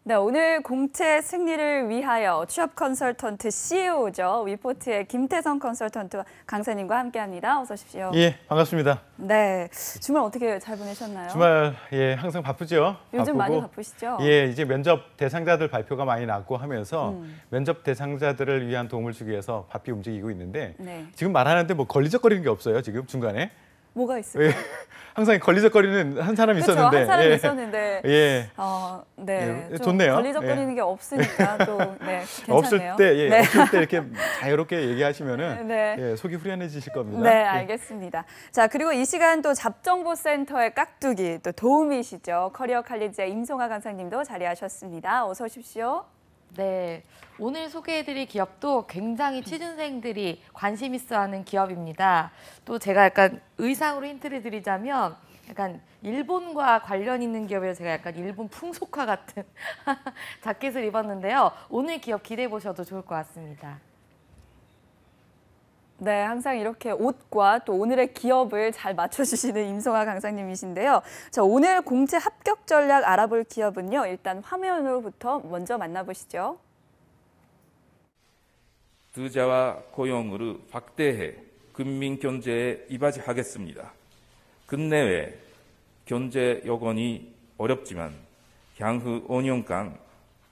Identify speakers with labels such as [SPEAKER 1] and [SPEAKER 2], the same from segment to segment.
[SPEAKER 1] 네, 오늘 공채 승리를 위하여 취업 컨설턴트 CEO죠. 위포트의 김태성 컨설턴트 강사님과 함께합니다. 어서 오십시오.
[SPEAKER 2] 예, 반갑습니다.
[SPEAKER 1] 네, 주말 어떻게 잘 보내셨나요?
[SPEAKER 2] 주말 항상 바쁘죠.
[SPEAKER 1] 요즘
[SPEAKER 2] 바쁘고,
[SPEAKER 1] 많이 바쁘시죠?
[SPEAKER 2] 예, 이제 면접 대상자들 발표가 많이 났고 하면서 면접 대상자들을 위한 도움을 주기 위해서 바삐 움직이고 있는데
[SPEAKER 1] 네.
[SPEAKER 2] 지금 말하는데 뭐 걸리적거리는 게 없어요. 지금 중간에.
[SPEAKER 1] 뭐가 있을까요?
[SPEAKER 2] 예, 항상 걸리적거리는 한 사람이
[SPEAKER 1] 그렇죠,
[SPEAKER 2] 있었는데.
[SPEAKER 1] 한 사람이
[SPEAKER 2] 예.
[SPEAKER 1] 있었는데.
[SPEAKER 2] 예.
[SPEAKER 1] 네,
[SPEAKER 2] 예,
[SPEAKER 1] 좀
[SPEAKER 2] 좋네요.
[SPEAKER 1] 걸리적거리는 게 없으니까 또 네, 괜찮네요.
[SPEAKER 2] 없을 때, 예,
[SPEAKER 1] 네.
[SPEAKER 2] 없을 때 이렇게 자유롭게 얘기하시면은
[SPEAKER 1] 네.
[SPEAKER 2] 예, 속이 후련해지실 겁니다.
[SPEAKER 1] 네,
[SPEAKER 2] 예.
[SPEAKER 1] 알겠습니다. 자, 그리고 이 시간 또 잡정보센터의 깍두기, 또 도우미시죠. 커리어 칼리지의 임송아 강사님도 자리하셨습니다. 어서 오십시오.
[SPEAKER 3] 네, 오늘 소개해드릴 기업도 굉장히 취준생들이 관심 있어하는 기업입니다. 또 제가 약간 의상으로 힌트를 드리자면 약간 일본과 관련 있는 기업이라서 제가 약간 일본 풍속화 같은 자켓을 입었는데요. 오늘 기업 기대해 보셔도 좋을 것 같습니다.
[SPEAKER 1] 네, 항상 이렇게 옷과 또 오늘의 기업을 잘 맞춰주시는 임송아 강사님이신데요. 자, 오늘 공채 합격 전략 알아볼 기업은요. 일단 화면으로부터 먼저 만나보시죠.
[SPEAKER 4] 투자와 고용을 확대해 국민 경제에 이바지하겠습니다. 국내외 경제 여건이 어렵지만 향후 5년간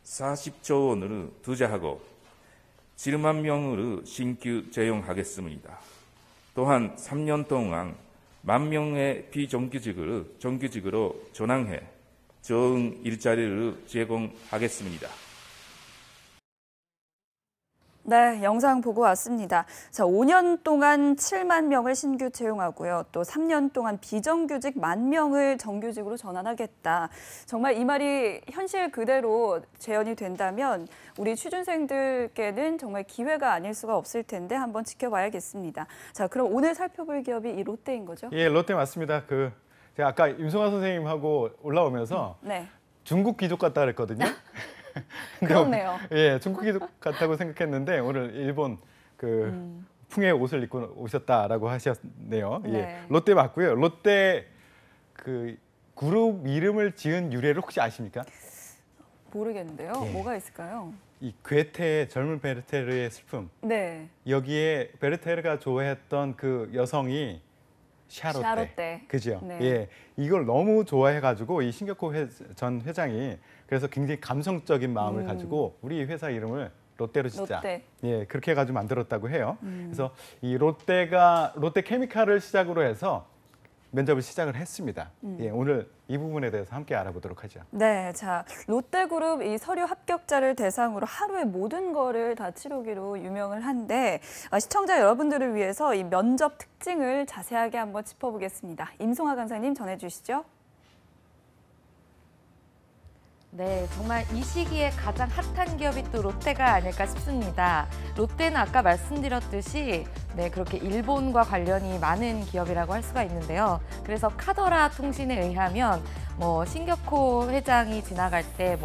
[SPEAKER 4] 40조 원을 투자하고 7만 명을 신규 채용하겠습니다. 또한 3년 동안 1만 명의 비정규직을 정규직으로 전환해 좋은 일자리를 제공하겠습니다.
[SPEAKER 1] 네, 영상 보고 왔습니다. 자, 5년 동안 7만 명을 신규 채용하고요. 또 3년 동안 비정규직 10,000명을 정규직으로 전환하겠다. 정말 이 말이 현실 그대로 재현이 된다면 우리 취준생들께는 정말 기회가 아닐 수가 없을 텐데 한번 지켜봐야겠습니다. 자, 그럼 오늘 살펴볼 기업이 이 롯데인 거죠?
[SPEAKER 2] 예, 롯데 맞습니다. 제가 아까 임송아 선생님하고 올라오면서
[SPEAKER 1] 네.
[SPEAKER 2] 중국 귀족 같다 그랬거든요.
[SPEAKER 1] 그렇네요.
[SPEAKER 2] 예, 중국 귀족 같다고 생각했는데 오늘 일본 풍의 옷을 입고 오셨다라고 하셨네요.
[SPEAKER 1] 네.
[SPEAKER 2] 예, 롯데 맞고요. 롯데 그룹 이름을 지은 유래를 혹시 아십니까?
[SPEAKER 1] 모르겠는데요.
[SPEAKER 2] 예.
[SPEAKER 1] 뭐가 있을까요?
[SPEAKER 2] 이 괴테의 젊은 베르테르의 슬픔.
[SPEAKER 1] 네.
[SPEAKER 2] 여기에 베르테르가 좋아했던 그 여성이 샤롯데. 그죠?
[SPEAKER 1] 네.
[SPEAKER 2] 예, 이걸 너무 좋아해가지고 이 신격호 전 회장이 그래서 굉장히 감성적인 마음을 가지고 우리 회사 이름을 롯데로 짓자.
[SPEAKER 1] 롯데.
[SPEAKER 2] 예, 그렇게 해가지고 만들었다고 해요. 그래서 이 롯데케미칼을 시작으로 해서 면접을 시작을 했습니다. 예, 오늘 이 부분에 대해서 함께 알아보도록 하죠.
[SPEAKER 1] 네, 자, 롯데그룹 이 서류 합격자를 대상으로 하루에 모든 거를 다 치르기로 유명을 한데 시청자 여러분들을 위해서 이 면접 특징을 자세하게 한번 짚어보겠습니다. 임송아 강사님 전해주시죠.
[SPEAKER 3] 네, 정말 이 시기에 가장 핫한 기업이 또 롯데가 아닐까 싶습니다. 롯데는 아까 말씀드렸듯이 그렇게 일본과 관련이 많은 기업이라고 할 수가 있는데요. 그래서 카더라 통신에 의하면 신격호 회장이 지나갈 때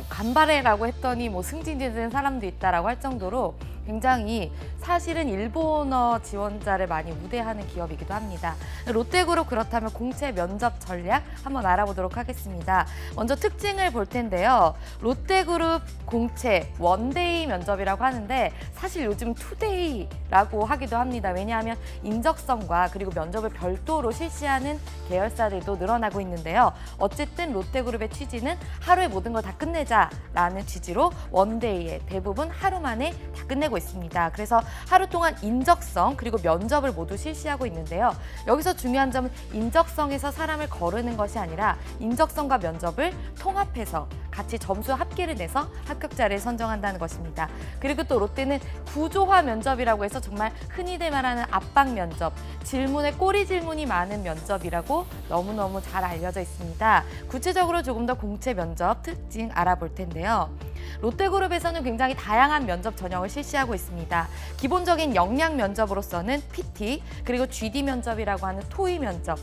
[SPEAKER 3] 간발해라고 했더니 승진된 사람도 있다라고 할 정도로 굉장히 사실은 일본어 지원자를 많이 우대하는 기업이기도 합니다. 롯데그룹 그렇다면 공채 면접 전략 한번 알아보도록 하겠습니다. 먼저 특징을 볼 텐데요. 롯데그룹 공채 원데이 면접이라고 하는데 사실 요즘 투데이라고 하기도 합니다. 왜냐하면 인적성과 그리고 면접을 별도로 실시하는 계열사들도 늘어나고 있는데요. 어쨌든 롯데그룹의 취지는 하루에 모든 걸 다 끝내자라는 취지로 원데이에 대부분 하루 만에 다 끝내고 있습니다. 그래서 하루 동안 인적성 그리고 면접을 모두 실시하고 있는데요. 여기서 중요한 점은 인적성에서 사람을 거르는 것이 아니라 인적성과 면접을 통합해서 같이 점수 합계를 내서 합격자를 선정한다는 것입니다. 그리고 또 롯데는 구조화 면접이라고 해서 정말 흔히들 말하는 압박 면접, 질문에 꼬리 질문이 많은 면접이라고 너무너무 잘 알려져 있습니다. 구체적으로 조금 더 공채 면접 특징 알아볼 텐데요. 롯데그룹에서는 굉장히 다양한 면접 전형을 실시하고 있습니다. 기본적인 역량 면접으로서는 PT, 그리고 GD 면접이라고 하는 토의 면접,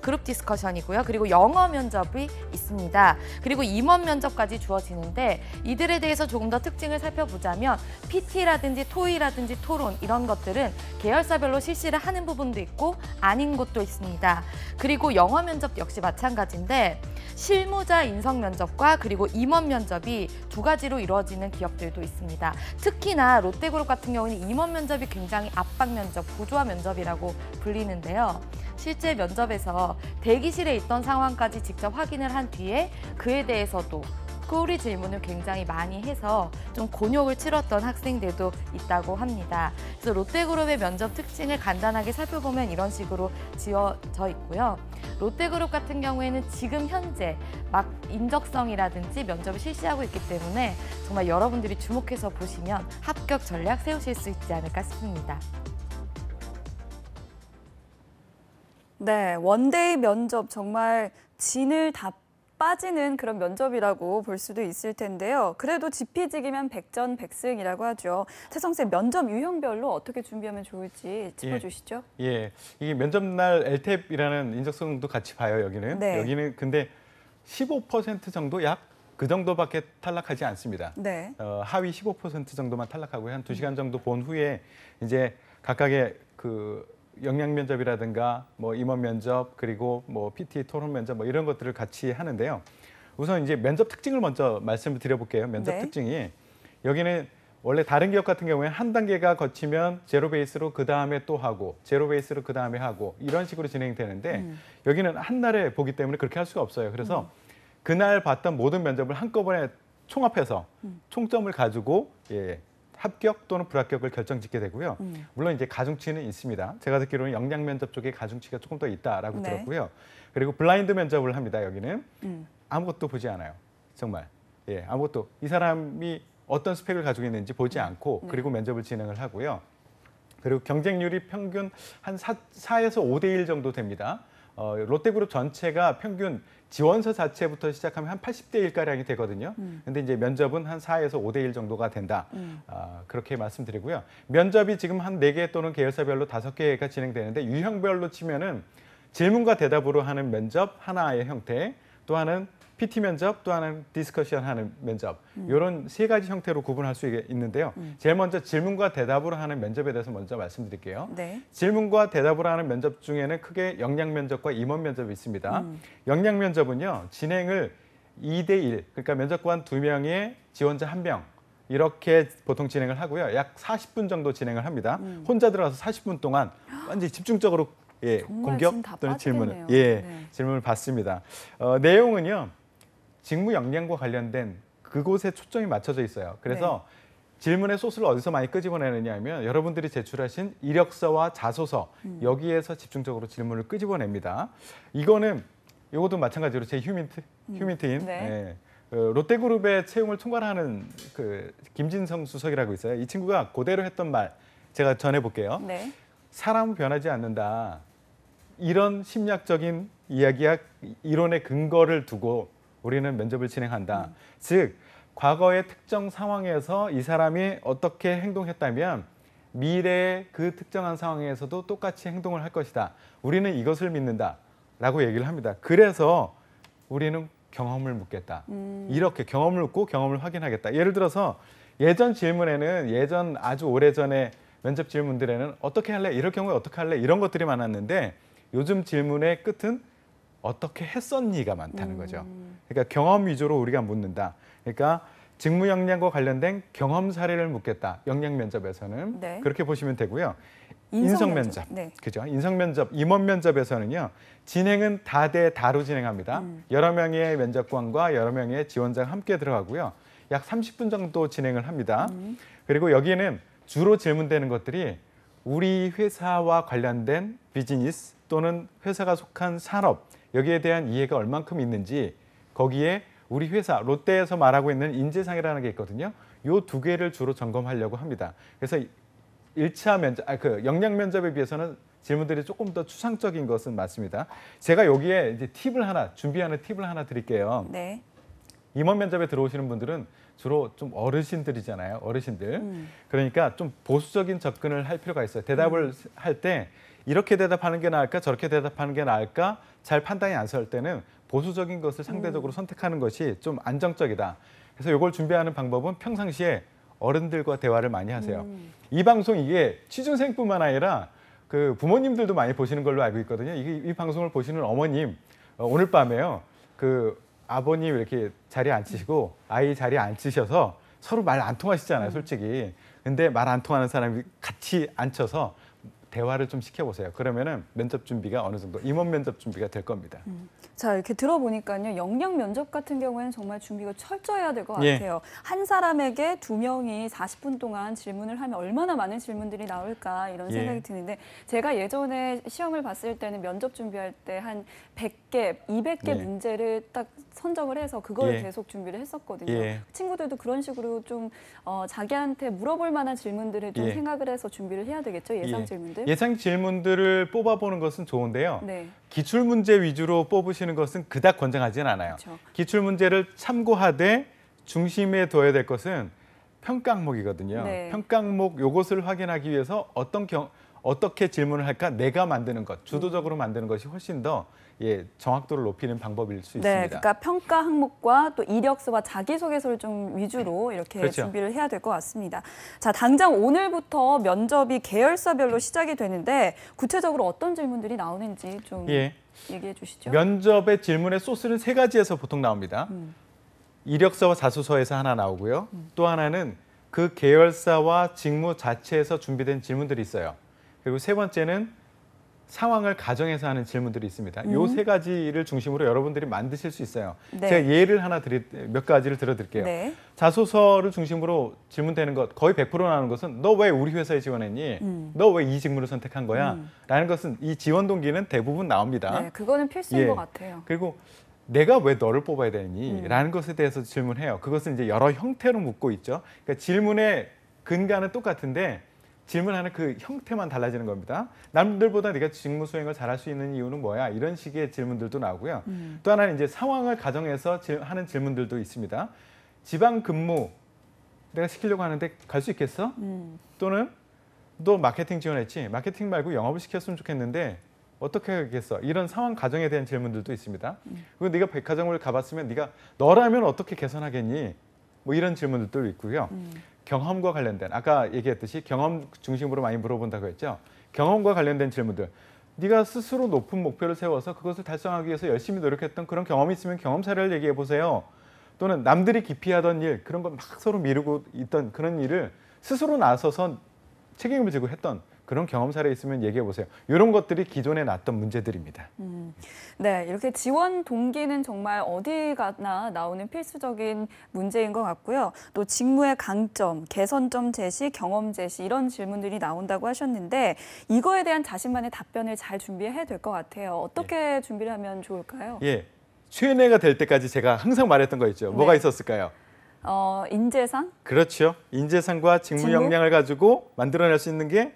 [SPEAKER 3] 그룹 디스커션이고요. 그리고 영어 면접이 있습니다. 그리고 임원 면접까지 주어지는데 이들에 대해서 조금 더 특징을 살펴보자면 PT라든지 토의라든지 토론 이런 것들은 계열사별로 실시를 하는 부분도 있고 아닌 곳도 있습니다. 그리고 영어 면접 역시 마찬가지인데 실무자 인성 면접과 그리고 임원 면접이 두 가지로 이루어지는 기업들도 있습니다. 특히나 롯데그룹 같은 경우는 임원 면접이 굉장히 압박 면접, 고조화 면접이라고 불리는데요. 실제 면접에서 대기실에 있던 상황까지 직접 확인을 한 뒤에 그에 대해서도 꼬리 질문을 굉장히 많이 해서 좀 곤욕을 치렀던 학생들도 있다고 합니다. 그래서 롯데그룹의 면접 특징을 간단하게 살펴보면 이런 식으로 지어져 있고요. 롯데그룹 같은 경우에는 지금 현재 막 인적성이라든지 면접을 실시하고 있기 때문에 정말 여러분들이 주목해서 보시면 합격 전략 세우실 수 있지 않을까 싶습니다.
[SPEAKER 1] 네, 원데이 면접 정말 진을 다 빠지는 그런 면접이라고 볼 수도 있을 텐데요. 그래도 지피지기면 백전백승이라고 하죠. 태성 쌤, 면접 유형별로 어떻게 준비하면 좋을지 짚어주시죠.
[SPEAKER 2] 이 면접날 LTEP이라는 인적성도 같이 봐요. 여기는.
[SPEAKER 1] 네.
[SPEAKER 2] 여기는 근데 15% 정도 약 그 정도밖에 탈락하지 않습니다.
[SPEAKER 1] 네.
[SPEAKER 2] 하위 15% 정도만 탈락하고요. 한 2시간 정도 본 후에 이제 각각의 그 역량 면접이라든가 뭐 임원 면접 그리고 뭐 PT 토론 면접 뭐 이런 것들을 같이 하는데요. 우선 이제 면접 특징을 먼저 말씀을 드려볼게요. 면접
[SPEAKER 1] 네.
[SPEAKER 2] 특징이 여기는 원래 다른 기업 같은 경우에 한 단계가 거치면 제로 베이스로 그 다음에 또 하고 제로 베이스로 그 다음에 하고 이런 식으로 진행되는데 여기는 한 날에 보기 때문에 그렇게 할 수가 없어요. 그래서 그날 봤던 모든 면접을 한꺼번에 총합해서 총점을 가지고 합격 또는 불합격을 결정짓게 되고요. 물론 이제 가중치는 있습니다. 제가 듣기로는 역량 면접 쪽에 가중치가 조금 더 있다라고
[SPEAKER 1] 네.
[SPEAKER 2] 들었고요. 그리고 블라인드 면접을 합니다. 여기는 아무것도 보지 않아요. 정말 아무것도 이 사람이 어떤 스펙을 가지고 있는지 보지 않고 그리고 면접을 진행을 하고요. 그리고 경쟁률이 평균 한 4에서 5대 1 정도 됩니다. 롯데그룹 전체가 평균 지원서 자체부터 시작하면 한 80대 1가량이 되거든요. 근데 이제 면접은 한 4에서 5대 1 정도가 된다. 그렇게 말씀드리고요. 면접이 지금 한 4개 또는 계열사별로 5개가 진행되는데 유형별로 치면은 질문과 대답으로 하는 면접 하나의 형태, 또 하나는 PT 면접, 또 하나는 디스커션 하는 면접. 이런 3가지 형태로 구분할 수 있는데요. 제일 먼저 질문과 대답으로 하는 면접에 대해서 먼저 말씀드릴게요.
[SPEAKER 1] 네.
[SPEAKER 2] 질문과 대답으로 하는 면접 중에는 크게 역량 면접과 임원 면접이 있습니다. 역량 면접은요. 진행을 2대 1, 그러니까 면접관 2명에 지원자 1명 이렇게 보통 진행을 하고요. 약 40분 정도 진행을 합니다. 혼자 들어가서 40분 동안 완전히 집중적으로 공격
[SPEAKER 1] 다
[SPEAKER 2] 또는 질문을
[SPEAKER 1] 빠지겠네요. 네.
[SPEAKER 2] 질문을 받습니다. 내용은요. 직무 역량과 관련된 그곳에 초점이 맞춰져 있어요. 그래서 질문의 소스를 어디서 많이 끄집어내느냐 하면 여러분들이 제출하신 이력서와 자소서 여기에서 집중적으로 질문을 끄집어냅니다. 이것도 마찬가지로 제 휴민트인
[SPEAKER 1] 네.
[SPEAKER 2] 롯데그룹의 채용을 총괄하는 그 김진성 수석이라고 있어요. 이 친구가 그대로 했던 말 제가 전해볼게요.
[SPEAKER 1] 네.
[SPEAKER 2] 사람은 변하지 않는다. 이런 심리학적인 이야기야 이론의 근거를 두고 우리는 면접을 진행한다. 즉 과거의 특정 상황에서 이 사람이 어떻게 행동했다면 미래의 그 특정한 상황에서도 똑같이 행동을 할 것이다. 우리는 이것을 믿는다라고 얘기를 합니다. 그래서 우리는 경험을 묻겠다. 이렇게 경험을 묻고 경험을 확인하겠다. 예를 들어서 예전 질문에는 예전 아주 오래전에 면접 질문들에는 어떻게 할래? 이럴 경우에 어떻게 할래? 이런 것들이 많았는데 요즘 질문의 끝은 어떻게 했었니가 많다는 거죠. 그러니까 경험 위주로 우리가 묻는다. 그러니까 직무 역량과 관련된 경험 사례를 묻겠다. 역량 면접에서는
[SPEAKER 1] 네.
[SPEAKER 2] 그렇게 보시면 되고요.
[SPEAKER 1] 인성
[SPEAKER 2] 인성
[SPEAKER 1] 면접.
[SPEAKER 2] 면접,
[SPEAKER 1] 네.
[SPEAKER 2] 그죠? 인성 면접, 임원 면접에서는요. 진행은 다대 다로 진행합니다. 여러 명의 면접관과 여러 명의 지원자가 함께 들어가고요. 약 30분 정도 진행을 합니다. 그리고 여기에는 주로 질문되는 것들이 우리 회사와 관련된 비즈니스 또는 회사가 속한 산업 여기에 대한 이해가 얼만큼 있는지 거기에 우리 회사 롯데에서 말하고 있는 인재상이라는 게 있거든요. 요 2개를 주로 점검하려고 합니다. 그래서 1차 면접, 역량 면접에 비해서는 질문들이 조금 더 추상적인 것은 맞습니다. 제가 여기에 이제 준비하는 팁을 하나 드릴게요.
[SPEAKER 1] 네.
[SPEAKER 2] 임원 면접에 들어오시는 분들은 주로 좀 어르신들이잖아요. 어르신들. 그러니까 좀 보수적인 접근을 할 필요가 있어요. 대답을 할 때 이렇게 대답하는 게 나을까 저렇게 대답하는 게 나을까 잘 판단이 안 설 때는 보수적인 것을 상대적으로 선택하는 것이 좀 안정적이다. 그래서 이걸 준비하는 방법은 평상시에 어른들과 대화를 많이 하세요. 이 방송 이게 취준생뿐만 아니라 그 부모님들도 많이 보시는 걸로 알고 있거든요. 이 방송을 보시는 어머님 오늘 밤에요. 그 아버님 이렇게 자리에 앉히시고 아이 자리에 앉히셔서 서로 말 안 통하시잖아요, 솔직히. 근데 말 안 통하는 사람이 같이 앉혀서 대화를 좀 시켜보세요. 그러면은 면접 준비가 어느 정도 임원 면접 준비가 될 겁니다.
[SPEAKER 1] 자, 이렇게 들어보니까요. 영역 면접 같은 경우에는 정말 준비가 철저해야 될 것
[SPEAKER 2] 예.
[SPEAKER 1] 같아요. 한 사람에게 2명이 40분 동안 질문을 하면 얼마나 많은 질문들이 나올까 이런
[SPEAKER 2] 예.
[SPEAKER 1] 생각이 드는데 제가 예전에 시험을 봤을 때는 면접 준비할 때 한 100개, 200개
[SPEAKER 2] 예.
[SPEAKER 1] 문제를 딱 선정을 해서 그거를
[SPEAKER 2] 예.
[SPEAKER 1] 계속 준비를 했었거든요.
[SPEAKER 2] 예.
[SPEAKER 1] 친구들도 그런 식으로 좀 자기한테 물어볼 만한 질문들을 좀
[SPEAKER 2] 예.
[SPEAKER 1] 생각을 해서 준비를 해야 되겠죠? 예상
[SPEAKER 2] 예.
[SPEAKER 1] 질문들.
[SPEAKER 2] 예상 질문들을 뽑아보는 것은 좋은데요.
[SPEAKER 1] 네.
[SPEAKER 2] 기출 문제 위주로 뽑으시는 것은 그닥 권장하지는 않아요.
[SPEAKER 1] 그렇죠.
[SPEAKER 2] 기출 문제를 참고하되 중심에 둬야 될 것은 평가 항목이거든요.
[SPEAKER 1] 네.
[SPEAKER 2] 평가 항목 요것을 확인하기 위해서 어떻게 질문을 할까 내가 만드는 것, 주도적으로 만드는 것이 훨씬 더 정확도를 높이는 방법일 수
[SPEAKER 1] 네,
[SPEAKER 2] 있습니다.
[SPEAKER 1] 그러니까 평가 항목과 또 이력서와 자기소개서를 좀 위주로 이렇게
[SPEAKER 2] 그렇죠.
[SPEAKER 1] 준비를 해야 될 것 같습니다. 자, 당장 오늘부터 면접이 계열사별로 시작이 되는데 구체적으로 어떤 질문들이 나오는지 좀
[SPEAKER 2] 예.
[SPEAKER 1] 얘기해 주시죠.
[SPEAKER 2] 면접의 질문의 소스는 세 가지에서 보통 나옵니다. 이력서와 자소서에서 하나 나오고요. 또 하나는 그 계열사와 직무 자체에서 준비된 질문들이 있어요. 그리고 세 번째는 상황을 가정해서 하는 질문들이 있습니다. 이 세 가지를 중심으로 여러분들이 만드실 수 있어요.
[SPEAKER 1] 네.
[SPEAKER 2] 제가 예를 몇 가지를 들어드릴게요.
[SPEAKER 1] 네.
[SPEAKER 2] 자소서를 중심으로 질문되는 것 거의 100% 나오는 것은 너 왜 우리 회사에 지원했니? 너 왜 이 직무를 선택한 거야? 라는 것은 이 지원 동기는 대부분 나옵니다.
[SPEAKER 1] 네, 그거는 필수인
[SPEAKER 2] 예.
[SPEAKER 1] 것 같아요.
[SPEAKER 2] 그리고 내가 왜 너를 뽑아야 되니? 라는 것에 대해서 질문해요. 그것은 이제 여러 형태로 묻고 있죠. 그러니까 질문의 근간은 똑같은데 질문하는 그 형태만 달라지는 겁니다. 남들보다 네가 직무 수행을 잘할 수 있는 이유는 뭐야? 이런 식의 질문들도 나오고요. 또 하나는 이제 상황을 가정해서 하는 질문들도 있습니다. 지방 근무 내가 시키려고 하는데 갈 수 있겠어? 또는 너 마케팅 지원했지? 마케팅 말고 영업을 시켰으면 좋겠는데 어떻게 하겠어? 이런 상황 가정에 대한 질문들도 있습니다. 그리고 네가 백화점을 가봤으면 네가 너라면 어떻게 개선하겠니? 뭐 이런 질문들도 있고요. 경험과 관련된 아까 얘기했듯이 경험 중심으로 많이 물어본다고 했죠. 경험과 관련된 질문들. 네가 스스로 높은 목표를 세워서 그것을 달성하기 위해서 열심히 노력했던 그런 경험이 있으면 경험 사례를 얘기해 보세요. 또는 남들이 기피하던 일, 그런 걸 막 서로 미루고 있던 그런 일을 스스로 나서서 책임을 지고 했던 그런 경험 사례 있으면 얘기해 보세요. 이런 것들이 기존에 났던 문제들입니다.
[SPEAKER 1] 네, 이렇게 지원 동기는 정말 어디 가나 나오는 필수적인 문제인 것 같고요. 또 직무의 강점, 개선점 제시, 경험 제시 이런 질문들이 나온다고 하셨는데 이거에 대한 자신만의 답변을 잘 준비해야 될 것 같아요. 어떻게 준비를 하면 좋을까요?
[SPEAKER 2] 예, 최연애가 될 때까지 제가 항상 말했던 거 있죠. 뭐가
[SPEAKER 1] 네.
[SPEAKER 2] 있었을까요?
[SPEAKER 1] 인재상?
[SPEAKER 2] 그렇죠. 인재상과 직무
[SPEAKER 1] 직무?
[SPEAKER 2] 역량을 가지고 만들어낼 수 있는 게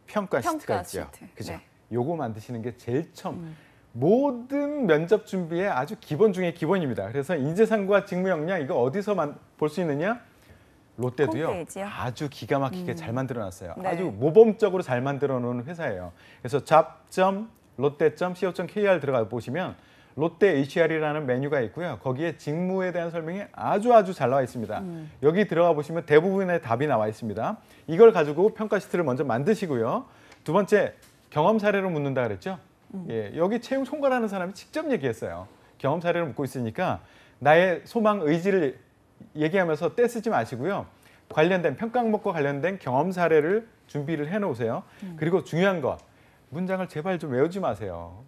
[SPEAKER 2] 평가 시트가
[SPEAKER 1] 평가
[SPEAKER 2] 있죠.
[SPEAKER 1] 시트.
[SPEAKER 2] 그죠?
[SPEAKER 1] 네.
[SPEAKER 2] 요거 만드시는 게 제일 처음. 모든 면접 준비의 아주 기본 중에 기본입니다. 그래서 인재상과 직무 역량 이거 어디서 볼 수 있느냐? 롯데도요.
[SPEAKER 1] 홈페이지요?
[SPEAKER 2] 아주 기가 막히게 잘 만들어놨어요.
[SPEAKER 1] 네.
[SPEAKER 2] 아주 모범적으로 잘 만들어놓은 회사예요. 그래서 job.lotte.co.kr 들어가 보시면 롯데 HR이라는 메뉴가 있고요. 거기에 직무에 대한 설명이 아주 잘 나와 있습니다. 여기 들어가 보시면 대부분의 답이 나와 있습니다. 이걸 가지고 평가 시트를 먼저 만드시고요. 두 번째, 경험 사례로 묻는다 그랬죠? 예, 여기 채용 총괄하는 사람이 직접 얘기했어요. 경험 사례를 묻고 있으니까 나의 소망, 의지를 얘기하면서 떼쓰지 마시고요. 관련된 평가 항목과 관련된 경험 사례를 준비를 해놓으세요. 그리고 중요한 거, 문장을 제발 좀 외우지 마세요.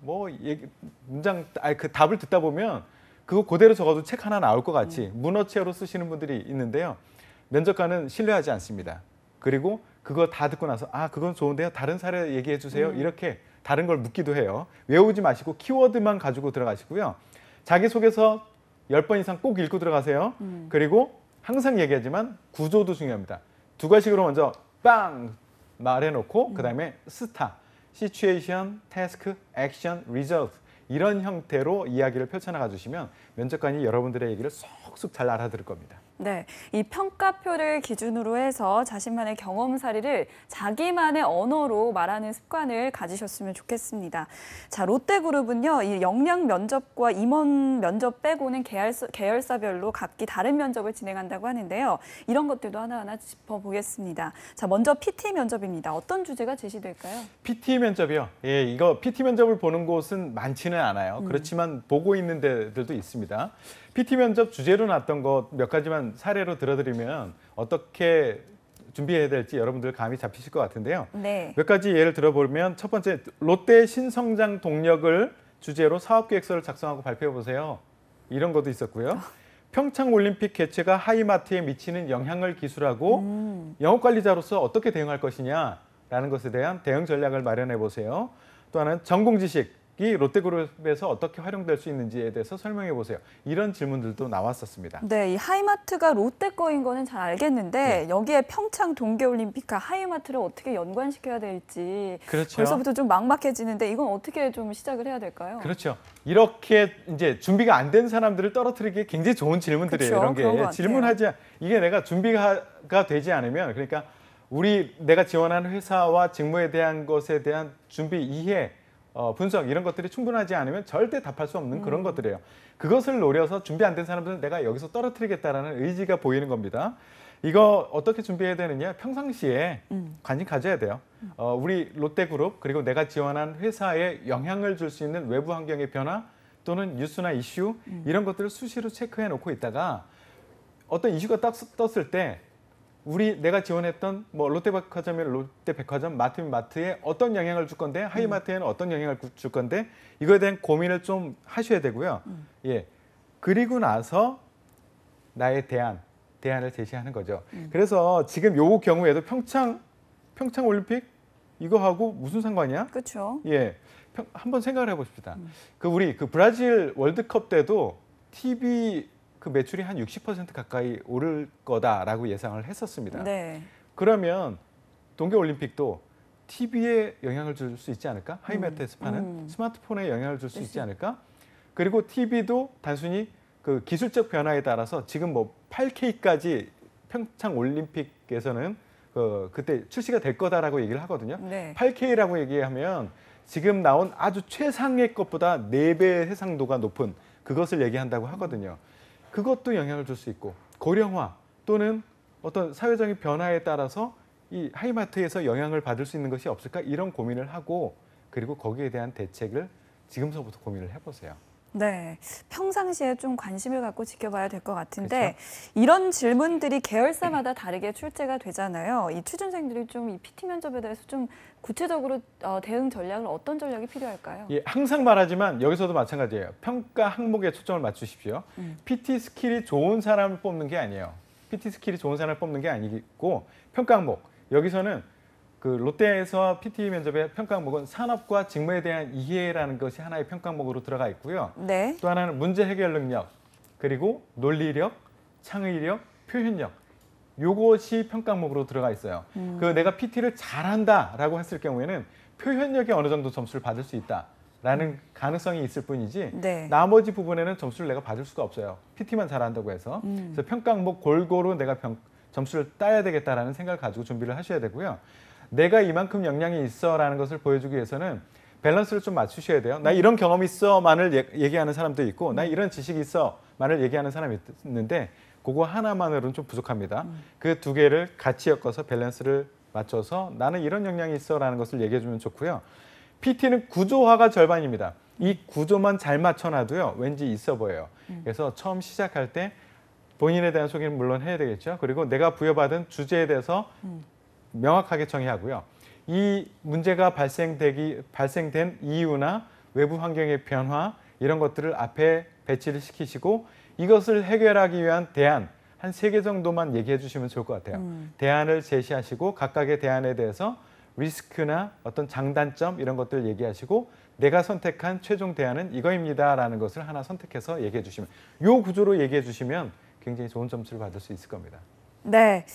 [SPEAKER 2] 그 답을 듣다 보면 그거 그대로 적어도 책 하나 나올 것 같이 문어체로 쓰시는 분들이 있는데요. 면접관은 신뢰하지 않습니다. 그리고 그거 다 듣고 나서 그건 좋은데요. 다른 사례 얘기해 주세요. 이렇게 다른 걸 묻기도 해요. 외우지 마시고 키워드만 가지고 들어가시고요. 자기소개서 10번 이상 꼭 읽고 들어가세요. 그리고 항상 얘기하지만 구조도 중요합니다. 두 가지로 먼저 빵 말해놓고 그다음에 스타, 시츄에이션, 태스크, 액션, 리저트 이런 형태로 이야기를 펼쳐나가 주시면 면접관이 여러분들의 얘기를 쏙쏙 잘 알아들을 겁니다.
[SPEAKER 1] 네, 이 평가표를 기준으로 해서 자신만의 경험사리를 자기만의 언어로 말하는 습관을 가지셨으면 좋겠습니다. 자, 롯데그룹은요, 이 역량 면접과 임원 면접 빼고는 계열사별로 각기 다른 면접을 진행한다고 하는데요. 이런 것들도 하나하나 짚어보겠습니다. 자, 먼저 PT 면접입니다. 어떤 주제가 제시될까요?
[SPEAKER 2] PT 면접이요. 예, 이거 PT 면접을 보는 곳은 많지는 않아요. 그렇지만 보고 있는 데들도 있습니다. PT 면접 주제로 놨던 것 몇 가지만 사례로 들어드리면 어떻게 준비해야 될지 여러분들 감이 잡히실 것 같은데요.
[SPEAKER 1] 네.
[SPEAKER 2] 몇 가지 예를 들어보면 첫 번째, 롯데 신성장 동력을 주제로 사업계획서를 작성하고 발표해 보세요. 이런 것도 있었고요. 평창올림픽 개최가 하이마트에 미치는 영향을 기술하고 영업관리자로서 어떻게 대응할 것이냐라는 것에 대한 대응 전략을 마련해 보세요. 또 하나는 전공지식이 롯데그룹에서 어떻게 활용될 수 있는지에 대해서 설명해 보세요. 이런 질문들도 나왔었습니다.
[SPEAKER 1] 네, 이 하이마트가 롯데 거인 거는 잘 알겠는데 여기에 평창 동계올림픽과 하이마트를 어떻게 연관시켜야 될지
[SPEAKER 2] 그렇죠.
[SPEAKER 1] 벌써부터 좀 막막해지는데 이건 어떻게 좀 시작을 해야 될까요?
[SPEAKER 2] 그렇죠. 이렇게 이제 준비가 안 된 사람들을 떨어뜨리기 굉장히 좋은 질문들이에요.
[SPEAKER 1] 그렇죠.
[SPEAKER 2] 이런
[SPEAKER 1] 그런 것
[SPEAKER 2] 게
[SPEAKER 1] 같아요.
[SPEAKER 2] 질문하지 이게 내가 준비가 되지 않으면 그러니까 내가 지원하는 회사와 직무에 대한 것에 대한 준비 이해 분석 이런 것들이 충분하지 않으면 절대 답할 수 없는 그런 것들이에요. 그것을 노려서 준비 안 된 사람들은 내가 여기서 떨어뜨리겠다라는 의지가 보이는 겁니다. 이거 어떻게 준비해야 되느냐? 평상시에 관심 가져야 돼요. 우리 롯데그룹 그리고 내가 지원한 회사에 영향을 줄 수 있는 외부 환경의 변화 또는 뉴스나 이슈 이런 것들을 수시로 체크해 놓고 있다가 어떤 이슈가 딱 떴을 때 내가 지원했던 뭐 롯데백화점이면 롯데백화점, 마트면 마트에 어떤 영향을 줄 건데 하이마트에는 어떤 영향을 줄 건데 이거에 대한 고민을 좀 하셔야 되고요. 예. 그리고 나서 나의 대안을 제시하는 거죠. 그래서 지금 요 경우에도 평창 올림픽 이거하고 무슨 상관이야?
[SPEAKER 1] 그렇죠.
[SPEAKER 2] 예. 한번 생각을 해 보십시다. 우리 브라질 월드컵 때도 TV 그 매출이 한 60% 가까이 오를 거다라고 예상을 했었습니다.
[SPEAKER 1] 네.
[SPEAKER 2] 그러면 동계올림픽도 TV에 영향을 줄 수 있지 않을까? 하이마트에서 파는 스마트폰에 영향을 줄 수 있지 않을까? 그리고 TV도 단순히 그 기술적 변화에 따라서 지금 뭐 8K까지 평창올림픽에서는 그때 출시가 될 거다라고 얘기를 하거든요.
[SPEAKER 1] 네.
[SPEAKER 2] 8K라고 얘기하면 지금 나온 아주 최상의 것보다 4배 해상도가 높은 그것을 얘기한다고 하거든요. 그것도 영향을 줄 수 있고 고령화 또는 어떤 사회적인 변화에 따라서 이 하이마트에서 영향을 받을 수 있는 것이 없을까 이런 고민을 하고 그리고 거기에 대한 대책을 지금서부터 고민을 해보세요.
[SPEAKER 1] 네, 평상시에 좀 관심을 갖고 지켜봐야 될 것 같은데
[SPEAKER 2] 그렇죠?
[SPEAKER 1] 이런 질문들이 계열사마다 다르게 출제가 되잖아요. 이 취준생들이 좀 이 PT 면접에 대해서 좀 구체적으로 대응 전략을 어떤 전략이 필요할까요?
[SPEAKER 2] 예, 항상 말하지만 여기서도 마찬가지예요. 평가 항목에 초점을 맞추십시오. PT 스킬이 좋은 사람을 뽑는 게 아니에요. PT 스킬이 좋은 사람을 뽑는 게 아니고 평가 항목. 여기서는 그 롯데에서 PT 면접의 평가 항목은 산업과 직무에 대한 이해라는 것이 하나의 평가 항목으로 들어가 있고요.
[SPEAKER 1] 네.
[SPEAKER 2] 또 하나는 문제 해결 능력, 그리고 논리력, 창의력, 표현력. 요것이 평가 항목으로 들어가 있어요. 내가 PT를 잘한다라고 했을 경우에는 표현력이 어느 정도 점수를 받을 수 있다라는 가능성이 있을 뿐이지
[SPEAKER 1] 네.
[SPEAKER 2] 나머지 부분에는 점수를 내가 받을 수가 없어요. PT만 잘한다고 해서. 그래서 평가 항목 골고루 내가 점수를 따야 되겠다라는 생각을 가지고 준비를 하셔야 되고요. 내가 이만큼 역량이 있어라는 것을 보여주기 위해서는 밸런스를 좀 맞추셔야 돼요. 나 이런 경험이 있어만을 얘기하는 사람도 있고 나 이런 지식이 있어만을 얘기하는 사람이 있는데 그거 하나만으로는 좀 부족합니다. 그 두 개를 같이 엮어서 밸런스를 맞춰서 나는 이런 역량이 있어라는 것을 얘기해 주면 좋고요. PT는 구조화가 절반입니다. 이 구조만 잘 맞춰놔도요. 왠지 있어 보여요. 그래서 처음 시작할 때 본인에 대한 소개는 물론 해야 되겠죠. 그리고 내가 부여받은 주제에 대해서 명확하게 정의하고요. 이 문제가 발생된 이유나 외부 환경의 변화 이런 것들을 앞에 배치를 시키시고 이것을 해결하기 위한 대안 한 3개 정도만 얘기해 주시면 좋을 것 같아요. 대안을 제시하시고 각각의 대안에 대해서 리스크나 어떤 장단점 이런 것들을 얘기하시고 내가 선택한 최종 대안은 이거입니다라는 것을 하나 선택해서 얘기해 주시면 이 구조로 얘기해 주시면 굉장히 좋은 점수를 받을 수 있을 겁니다.
[SPEAKER 1] 네,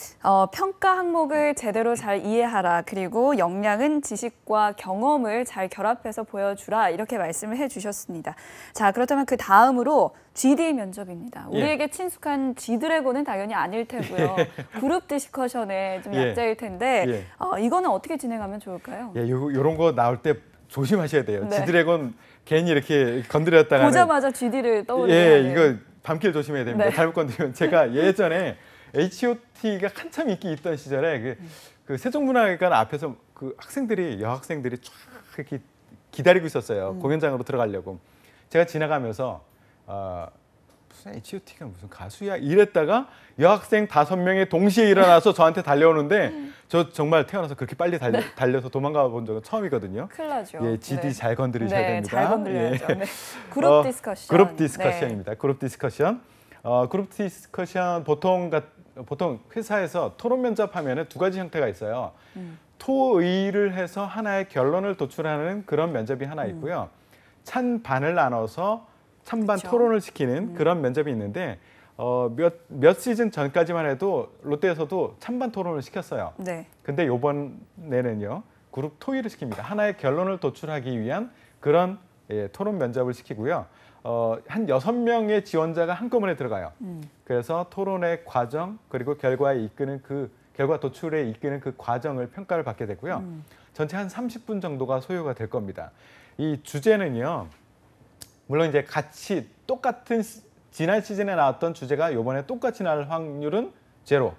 [SPEAKER 1] 평가 항목을 제대로 잘 이해하라. 그리고 역량은 지식과 경험을 잘 결합해서 보여주라. 이렇게 말씀을 해주셨습니다. 자, 그렇다면 그 다음으로 GD 면접입니다. 우리에게 친숙한 G드래곤은 당연히 아닐 테고요. 그룹 디스커션에 좀 약자일 텐데 이거는 어떻게 진행하면 좋을까요?
[SPEAKER 2] 이런 거 나올 때 조심하셔야 돼요.
[SPEAKER 1] 네.
[SPEAKER 2] G드래곤 괜히 이렇게 건드렸다가
[SPEAKER 1] 보자마자 GD를 떠오르게
[SPEAKER 2] 이거 밤길 조심해야 됩니다.
[SPEAKER 1] 네.
[SPEAKER 2] 잘못 건드리면 제가 예전에 H.O.T가 한참 인기 있던 시절에 그 세종문화회관 앞에서 그 여학생들이 쫙 이렇게 기다리고 있었어요. 공연장으로 들어가려고. 제가 지나가면서 무슨 H.O.T가 무슨 가수야 이랬다가 여학생 5명이 동시에 일어나서 저한테 달려오는데 저 정말 태어나서 그렇게 빨리 달려서 도망가 본 적은 처음이거든요.
[SPEAKER 1] 큰일 나죠.
[SPEAKER 2] GD 잘 건드리셔야 됩니다.
[SPEAKER 1] 잘 건드려야죠. 네. 그룹 디스커션.
[SPEAKER 2] 그룹 디스커션입니다. 그룹 디스커션. 그룹 디스커션 보통 회사에서 토론 면접하면 2가지 형태가 있어요. 토의를 해서 하나의 결론을 도출하는 그런 면접이 하나 있고요. 찬반을 나눠서 찬반
[SPEAKER 1] 그쵸?
[SPEAKER 2] 토론을 시키는 그런 면접이 있는데 몇 시즌 전까지만 해도 롯데에서도 찬반 토론을 시켰어요.
[SPEAKER 1] 네.
[SPEAKER 2] 근데 이번에는요. 그룹 토의를 시킵니다. 하나의 결론을 도출하기 위한 그런 토론 면접을 시키고요. 한 6명의 지원자가 한꺼번에 들어가요. 그래서 토론의 과정 그리고 결과 도출에 이끄는 그 과정을 평가를 받게 되고요. 전체 한 30분 정도가 소요가 될 겁니다. 이 주제는요. 물론 이제 같이 똑같은 지난 시즌에 나왔던 주제가 이번에 똑같이 나올 확률은 제로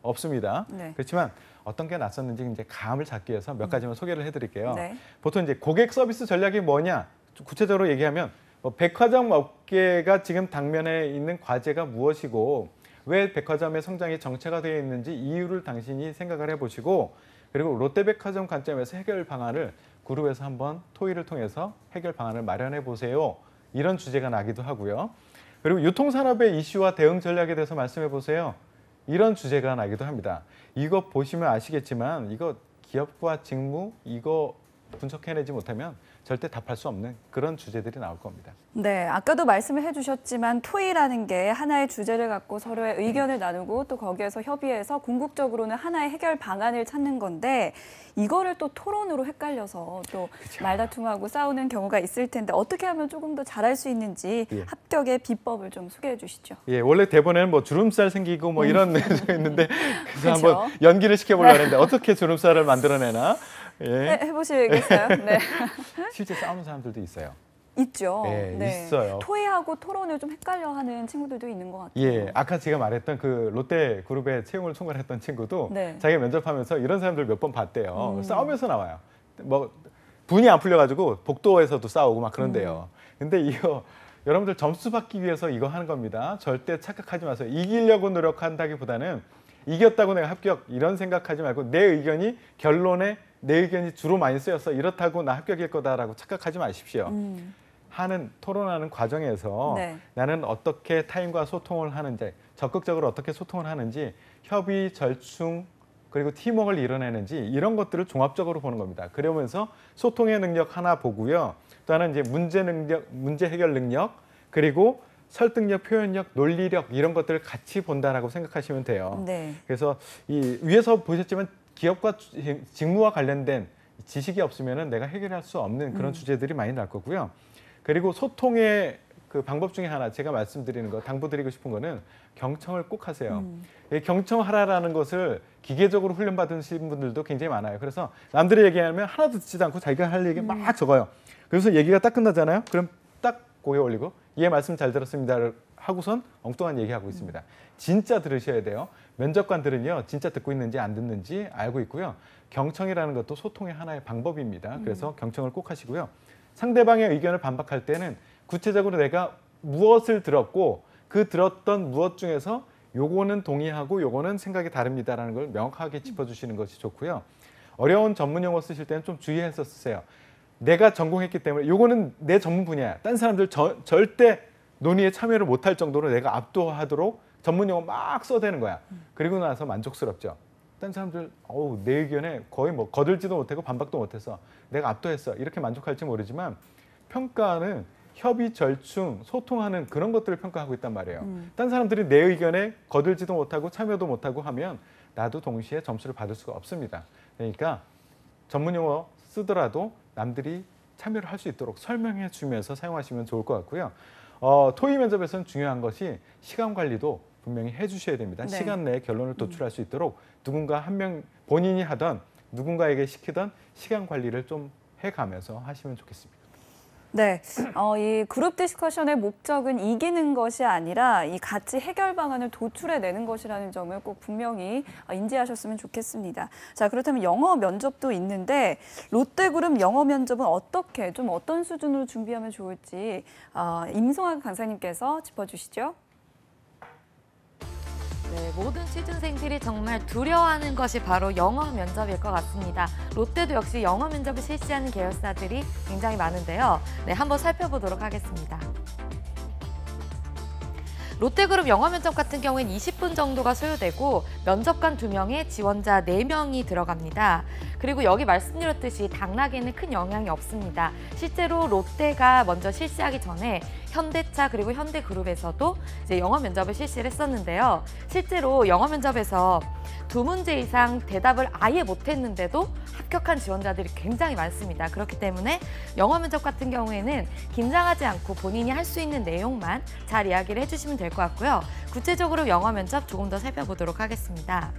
[SPEAKER 2] 없습니다.
[SPEAKER 1] 네.
[SPEAKER 2] 그렇지만 어떤 게 낯섰는지 이제 감을 잡기 위해서 몇 가지만 소개를 해드릴게요.
[SPEAKER 1] 네.
[SPEAKER 2] 보통 이제 고객 서비스 전략이 뭐냐? 구체적으로 얘기하면 백화점 업계가 지금 당면에 있는 과제가 무엇이고 왜 백화점의 성장이 정체가 되어 있는지 이유를 당신이 생각을 해보시고 그리고 롯데백화점 관점에서 해결 방안을 그룹에서 한번 토의를 통해서 해결 방안을 마련해 보세요. 이런 주제가 나기도 하고요. 그리고 유통산업의 이슈와 대응 전략에 대해서 말씀해 보세요. 이런 주제가 나기도 합니다. 이거 보시면 아시겠지만 이거 기업과 직무 이거 분석해내지 못하면 절대 답할 수 없는 그런 주제들이 나올 겁니다.
[SPEAKER 1] 네, 아까도 말씀을 해주셨지만 토의라는 게 하나의 주제를 갖고 서로의 의견을 나누고 또 거기에서 협의해서 궁극적으로는 하나의 해결 방안을 찾는 건데 이거를 또 토론으로 헷갈려서 또 말다툼하고 싸우는 경우가 있을 텐데 어떻게 하면 조금 더 잘할 수 있는지 합격의 비법을 좀 소개해 주시죠.
[SPEAKER 2] 원래 대본에는 뭐 주름살 생기고 뭐 이런 내용이 있는데 그래서
[SPEAKER 1] 그렇죠.
[SPEAKER 2] 한번 연기를 시켜보려고 했는데 어떻게 주름살을 만들어내나?
[SPEAKER 1] 해보시겠어요? 네.
[SPEAKER 2] 실제 싸우는 사람들도 있어요.
[SPEAKER 1] 있죠.
[SPEAKER 2] 있어요.
[SPEAKER 1] 토의하고 토론을 좀 헷갈려하는 친구들도 있는 것 같아요.
[SPEAKER 2] 아까 제가 말했던 그 롯데 그룹에 채용을 총괄했던 친구도 자기가 면접하면서 이런 사람들 몇 번 봤대요. 싸우면서 나와요. 뭐 분이 안 풀려가지고 복도에서도 싸우고 막 그런데요. 근데 이거 여러분들 점수 받기 위해서 이거 하는 겁니다. 절대 착각하지 마세요. 이기려고 노력한다기보다는 이겼다고 내가 합격 이런 생각하지 말고 내 의견이 결론에 내 의견이 주로 많이 쓰여서 이렇다고 나 합격일 거다라고 착각하지 마십시오. 토론하는 과정에서 나는 어떻게 타인과 소통을 하는지 적극적으로 어떻게 소통을 하는지 협의, 절충 그리고 팀워크를 이뤄내는지 이런 것들을 종합적으로 보는 겁니다. 그러면서 소통의 능력 하나 보고요. 또 하나는 이제 문제 해결 능력 그리고 설득력, 표현력, 논리력 이런 것들을 같이 본다라고 생각하시면 돼요. 그래서 이 위에서 보셨지만 기업과 직무와 관련된 지식이 없으면 내가 해결할 수 없는 그런 주제들이 많이 날 거고요. 그리고 소통의 그 방법 중에 하나 제가 말씀드리는 거 당부드리고 싶은 거는 경청을 꼭 하세요. 경청하라라는 것을 기계적으로 훈련받으신 분들도 굉장히 많아요. 그래서 남들이 얘기하면 하나도 듣지도 않고 자기가 할 얘기 막 적어요. 그래서 얘기가 딱 끝나잖아요. 그럼 딱 고개 올리고 예 말씀 잘 들었습니다를 하고선 엉뚱한 얘기하고 있습니다. 진짜 들으셔야 돼요. 면접관들은요. 진짜 듣고 있는지 안 듣는지 알고 있고요. 경청이라는 것도 소통의 하나의 방법입니다. 그래서 경청을 꼭 하시고요. 상대방의 의견을 반박할 때는 구체적으로 내가 무엇을 들었고 그 들었던 무엇 중에서 요거는 동의하고 요거는 생각이 다릅니다라는 걸 명확하게 짚어주시는 것이 좋고요. 어려운 전문 용어 쓰실 때는 좀 주의해서 쓰세요. 내가 전공했기 때문에 요거는 내 전문 분야야. 딴 사람들 절대 논의에 참여를 못할 정도로 내가 압도하도록 전문 용어 막 써대는 거야. 그리고 나서 만족스럽죠. 딴 사람들 내 의견에 거의 뭐 거들지도 못하고 반박도 못해서 내가 압도했어. 이렇게 만족할지 모르지만 평가는 협의, 절충, 소통하는 그런 것들을 평가하고 있단 말이에요. 딴 사람들이 내 의견에 거들지도 못하고 참여도 못하고 하면 나도 동시에 점수를 받을 수가 없습니다. 그러니까 전문 용어 쓰더라도 남들이 참여를 할 수 있도록 설명해 주면서 사용하시면 좋을 것 같고요. 토의 면접에서는 중요한 것이 시간 관리도 분명히 해주셔야 됩니다.
[SPEAKER 1] 네.
[SPEAKER 2] 시간 내에 결론을 도출할 수 있도록 누군가 한 명 본인이 하던 누군가에게 시키던 시간 관리를 좀 해가면서 하시면 좋겠습니다.
[SPEAKER 1] 네, 이 그룹 디스커션의 목적은 이기는 것이 아니라 이 가치 해결 방안을 도출해내는 것이라는 점을 꼭 분명히 인지하셨으면 좋겠습니다. 자, 그렇다면 영어 면접도 있는데 롯데그룹 영어 면접은 어떻게, 좀 어떤 수준으로 준비하면 좋을지 임성학 강사님께서 짚어주시죠.
[SPEAKER 3] 네, 모든 취준생들이 정말 두려워하는 것이 바로 영어 면접일 것 같습니다. 롯데도 역시 영어 면접을 실시하는 계열사들이 굉장히 많은데요. 네, 한번 살펴보도록 하겠습니다. 롯데그룹 영어 면접 같은 경우에는 20분 정도가 소요되고 면접관 2명에 지원자 4명이 들어갑니다. 그리고 여기 말씀드렸듯이 당락에는 큰 영향이 없습니다. 실제로 롯데가 먼저 실시하기 전에 현대차 그리고 현대그룹에서도 이제 영어 면접을 실시를 했었는데요. 실제로 영어 면접에서 2문제 이상 대답을 아예 못했는데도 합격한 지원자들이 굉장히 많습니다. 그렇기 때문에 영어 면접 같은 경우에는 긴장하지 않고 본인이 할 수 있는 내용만 잘 이야기를 해주시면 될 것 같고요. 구체적으로 영어 면접 조금 더 살펴보도록 하겠습니다.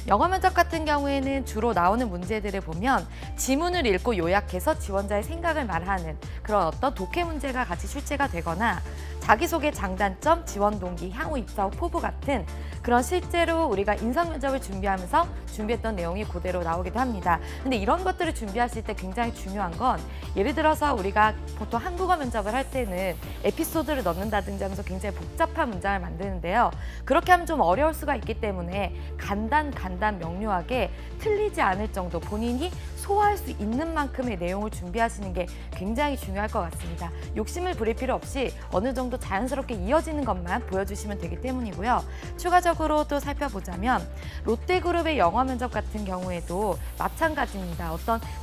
[SPEAKER 3] 영어 면접 같은 경우에는 주로 나오는 문제들을 보면 지문을 읽고 요약해서 지원자의 생각을 말하는 그런 어떤 독해 문제가 같이 출제가 되거나 자기소개 장단점, 지원 동기, 향후 입사 후 포부 같은 그런 실제로 우리가 인성 면접을 준비하면서 준비했던 내용이 그대로 나오기도 합니다. 근데 이런 것들을 준비하실 때 굉장히 중요한 건 예를 들어서 우리가 보통 한국어 면접을 할 때는 에피소드를 넣는다든지 하면서 굉장히 복잡한 문장을 만드는데요. 그렇게 하면 좀 어려울 수가 있기 때문에 간단 명료하게 틀리지 않을 정도 본인이 소화할 수 있는 만큼의 내용을 준비하시는 게 굉장히 중요할 것 같습니다. 욕심을 부릴 필요 없이 어느 정도 자연스럽게 이어지는 것만 보여주시면 되기 때문이고요. 추가적으로 또 살펴보자면 롯데그룹의 영어 면접 같은 경우에도 마찬가지입니다.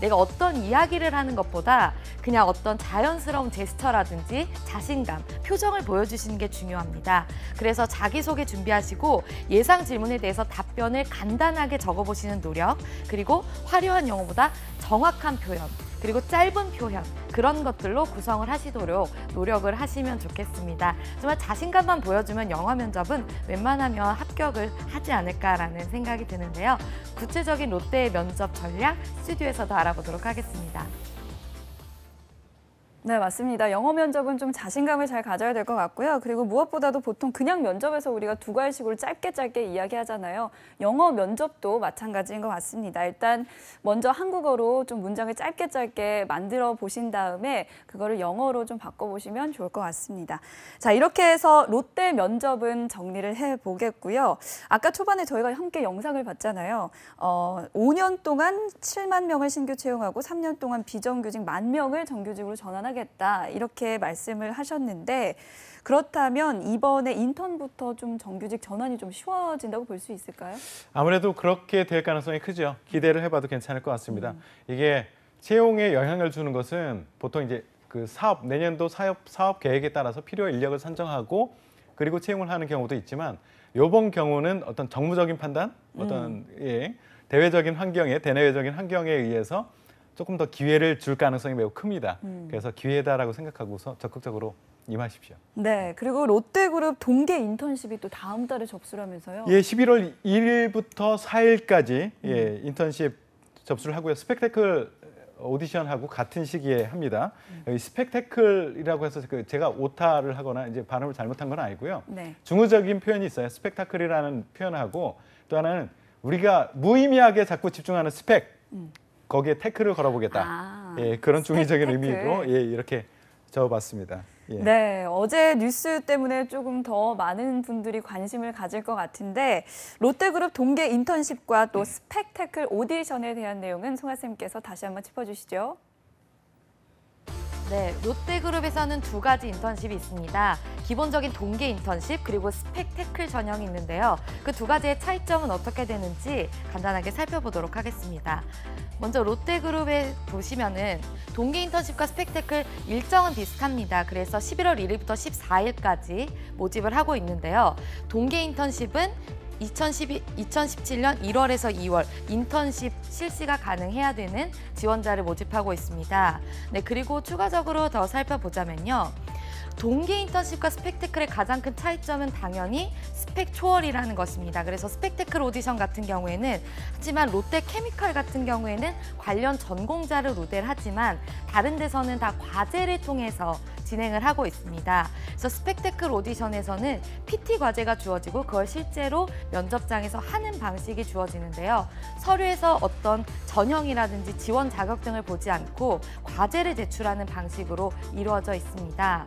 [SPEAKER 3] 내가 어떤 이야기를 하는 것보다 그냥 어떤 자연스러운 제스처라든지 자신감, 표정을 보여주시는 게 중요합니다. 그래서 자기소개 준비하시고 예상 질문에 대해서 답변을 간단하게 적어보시는 노력, 그리고 화려한 영어보다 정확한 표현, 그리고 짧은 표현, 그런 것들로 구성을 하시도록 노력을 하시면 좋겠습니다. 정말 자신감만 보여주면 영어 면접은 웬만하면 합격을 하지 않을까라는 생각이 드는데요. 구체적인 롯데의 면접 전략 스튜디오에서 더 알아보도록 하겠습니다.
[SPEAKER 1] 네, 맞습니다. 영어 면접은 좀 자신감을 잘 가져야 될 것 같고요. 그리고 무엇보다도 보통 그냥 면접에서 우리가 두 가지식으로 짧게 이야기하잖아요. 영어 면접도 마찬가지인 것 같습니다. 일단 먼저 한국어로 좀 문장을 짧게 만들어 보신 다음에 그거를 영어로 좀 바꿔보시면 좋을 것 같습니다. 자, 이렇게 해서 롯데 면접은 정리를 해보겠고요. 아까 초반에 저희가 함께 영상을 봤잖아요. 5년 동안 7만 명을 신규 채용하고 3년 동안 비정규직 10,000명을 정규직으로 전환하겠다. 이렇게 말씀을 하셨는데 그렇다면 이번에 인턴부터 좀 정규직 전환이 좀 쉬워진다고 볼 수 있을까요?
[SPEAKER 2] 아무래도 그렇게 될 가능성이 크죠. 기대를 해봐도 괜찮을 것 같습니다. 이게 채용에 영향을 주는 것은 보통 이제 그 내년도 사업 계획에 따라서 필요한 인력을 선정하고 그리고 채용을 하는 경우도 있지만 이번 경우는 어떤 정무적인 판단, 어떤 대내외적인 환경에 의해서 조금 더 기회를 줄 가능성이 매우 큽니다. 그래서 기회다라고 생각하고서 적극적으로 임하십시오.
[SPEAKER 1] 네, 그리고 롯데그룹 동계 인턴십이 또 다음 달에 접수라면서요?
[SPEAKER 2] 예, 11월 1일부터 4일까지 인턴십 접수를 하고요. 스펙테클 오디션하고 같은 시기에 합니다. 여기 스펙테클이라고 해서 제가 오타를 하거나 이제 발음을 잘못한 건 아니고요.
[SPEAKER 1] 네.
[SPEAKER 2] 중의적인 표현이 있어요. 스펙타클이라는 표현하고 또 하나는 우리가 무의미하게 자꾸 집중하는 스펙. 거기에 태클을 걸어보겠다. 그런 중의적인 의미로 이렇게 적어봤습니다.
[SPEAKER 1] 네, 어제 뉴스 때문에 조금 더 많은 분들이 관심을 가질 것 같은데 롯데그룹 동계 인턴십과 또 스펙테클 오디션에 대한 내용은 송하 쌤께서 다시 한번 짚어주시죠.
[SPEAKER 3] 네, 롯데그룹에서는 두 가지 인턴십이 있습니다. 기본적인 동계 인턴십 그리고 스펙테클 전형이 있는데요. 그 두 가지의 차이점은 어떻게 되는지 간단하게 살펴보도록 하겠습니다. 먼저 롯데그룹에 보시면은 동계 인턴십과 스펙테클 일정은 비슷합니다. 그래서 11월 1일부터 14일까지 모집을 하고 있는데요. 동계 인턴십은 2017년 1월에서 2월 인턴십 실시가 가능해야 되는 지원자를 모집하고 있습니다. 네, 그리고 추가적으로 더 살펴보자면요. 동계 인턴십과 스펙테클의 가장 큰 차이점은 당연히 스펙 초월이라는 것입니다. 그래서 스펙테클 오디션 같은 경우에는 하지만 롯데케미칼 같은 경우에는 관련 전공자를 우대를 하지만 다른 데서는 다 과제를 통해서 진행을 하고 있습니다. 그래서 스펙테클 오디션에서는 PT 과제가 주어지고 그걸 실제로 면접장에서 하는 방식이 주어지는데요. 서류에서 어떤 전형이라든지 지원 자격 등을 보지 않고 과제를 제출하는 방식으로 이루어져 있습니다.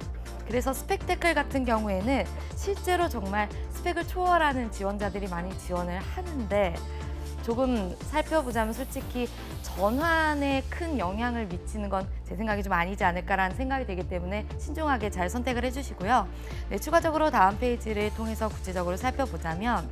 [SPEAKER 3] 그래서 스펙테클 같은 경우에는 실제로 정말 스펙을 초월하는 지원자들이 많이 지원을 하는데 조금 살펴보자면 솔직히 전환에 큰 영향을 미치는 건 제 생각이 좀 아니지 않을까라는 생각이 되기 때문에 신중하게 잘 선택을 해주시고요. 네, 추가적으로 다음 페이지를 통해서 구체적으로 살펴보자면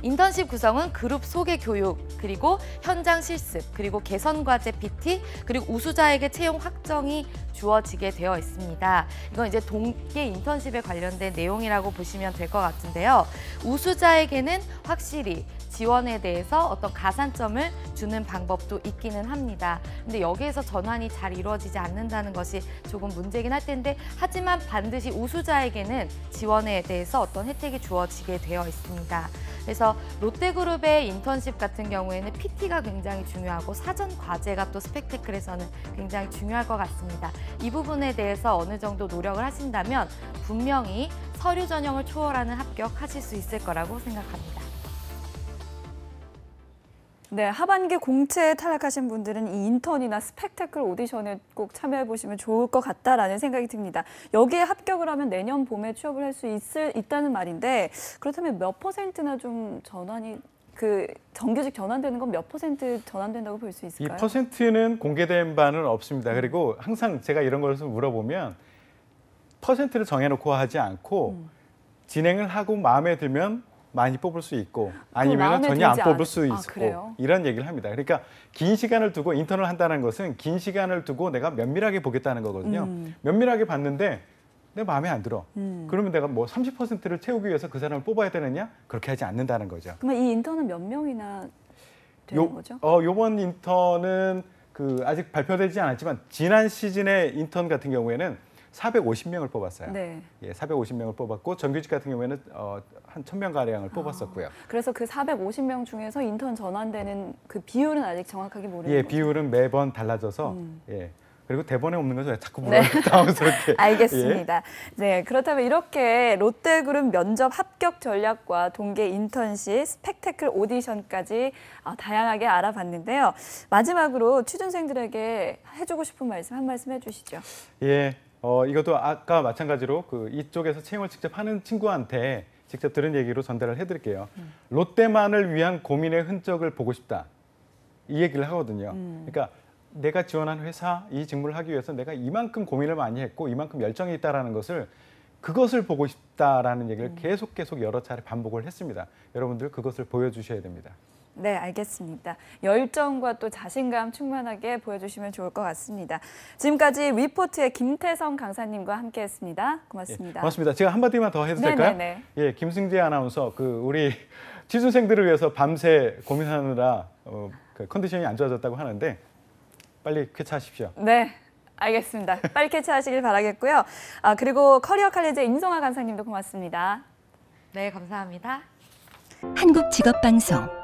[SPEAKER 3] 인턴십 구성은 그룹 소개 교육, 그리고 현장 실습, 그리고 개선 과제 PT, 그리고 우수자에게 채용 확정이 주어지게 되어 있습니다. 이건 이제 동계 인턴십에 관련된 내용이라고 보시면 될 것 같은데요. 우수자에게는 확실히 지원에 대해서 어떤 가산점을 주는 방법도 있기는 합니다. 근데 여기에서 전환이 잘 이루어지지 않는다는 것이 조금 문제긴 할 텐데 하지만 반드시 우수자에게는 지원에 대해서 어떤 혜택이 주어지게 되어 있습니다. 그래서 롯데그룹의 인턴십 같은 경우에는 PT가 굉장히 중요하고 사전 과제가 또 스펙테클에서는 굉장히 중요할 것 같습니다. 이 부분에 대해서 어느 정도 노력을 하신다면 분명히 서류 전형을 초월하는 합격하실 수 있을 거라고 생각합니다.
[SPEAKER 1] 네, 하반기 공채에 탈락하신 분들은 이 인턴이나 스펙테클 오디션에 꼭 참여해 보시면 좋을 것 같다라는 생각이 듭니다. 여기에 합격을 하면 내년 봄에 취업을 할 수 있다는 말인데 그렇다면 몇 %나 좀 전환이 정규직 전환되는 건 몇 % 전환된다고 볼 수
[SPEAKER 2] 이
[SPEAKER 1] 있을까요?
[SPEAKER 2] 퍼센트는 공개된 바는 없습니다. 그리고 항상 제가 이런 것을 물어보면 퍼센트를 정해놓고 하지 않고 진행을 하고 마음에 들면 많이 뽑을 수 있고 아니면
[SPEAKER 1] 마음에
[SPEAKER 2] 전혀 안
[SPEAKER 1] 들지
[SPEAKER 2] 뽑을 수 있고
[SPEAKER 1] 그래요?
[SPEAKER 2] 이런 얘기를 합니다. 그러니까 긴 시간을 두고 인턴을 한다는 것은 긴 시간을 두고 내가 면밀하게 보겠다는 거거든요. 면밀하게 봤는데 내 마음에 안 들어. 그러면 내가 뭐 30%를 채우기 위해서 그 사람을 뽑아야 되느냐? 그렇게 하지 않는다는 거죠.
[SPEAKER 1] 그러면 이 인턴은 몇 명이나 되는 거죠?
[SPEAKER 2] 요번 인턴은 아직 발표되지 않았지만 지난 시즌의 인턴 같은 경우에는 450명을 뽑았어요.
[SPEAKER 1] 네.
[SPEAKER 2] 예, 450명을 뽑았고 정규직 같은 경우에는 한 1000명 가량을 뽑았었고요.
[SPEAKER 1] 그래서 그 450명 중에서 인턴 전환되는 그 비율은 아직 정확하게 모르는
[SPEAKER 2] 예,
[SPEAKER 1] 거죠?
[SPEAKER 2] 비율은 매번 달라져서 예. 그리고 대본에 없는 거죠. 자꾸 물어요. 당황스럽게.
[SPEAKER 1] 알겠습니다. 네, 그렇다면 이렇게 롯데그룹 면접 합격 전략과 동계 인턴십, 스펙테클 오디션까지 다양하게 알아봤는데요. 마지막으로 취준생들에게 해주고 싶은 말씀 한 말씀 해주시죠.
[SPEAKER 2] 예, 이것도 아까 마찬가지로 이쪽에서 채용을 직접 하는 친구한테 직접 들은 얘기로 전달을 해드릴게요. 롯데만을 위한 고민의 흔적을 보고 싶다. 이 얘기를 하거든요. 그러니까 내가 지원한 회사 이 직무를 하기 위해서 내가 이만큼 고민을 많이 했고 이만큼 열정이 있다라는 것을 그것을 보고 싶다라는 얘기를 계속 여러 차례 반복을 했습니다. 여러분들 그것을 보여주셔야 됩니다.
[SPEAKER 1] 네, 알겠습니다. 열정과 또 자신감 충만하게 보여주시면 좋을 것 같습니다. 지금까지 위포트의 김태성 강사님과 함께했습니다. 고맙습니다.
[SPEAKER 2] 예, 고맙습니다. 제가 한마디만 더 해도 될까요?
[SPEAKER 1] 네네네.
[SPEAKER 2] 예, 김승재 아나운서 우리 취준생들을 위해서 밤새 고민하느라 컨디션이 안 좋아졌다고 하는데 빨리 쾌차하십시오.
[SPEAKER 1] 네, 알겠습니다. 빨리 캐치하시길 바라겠고요. 그리고 커리어 칼리지의 임성아 강사님도 고맙습니다.
[SPEAKER 3] 네, 감사합니다.
[SPEAKER 5] 한국직업방송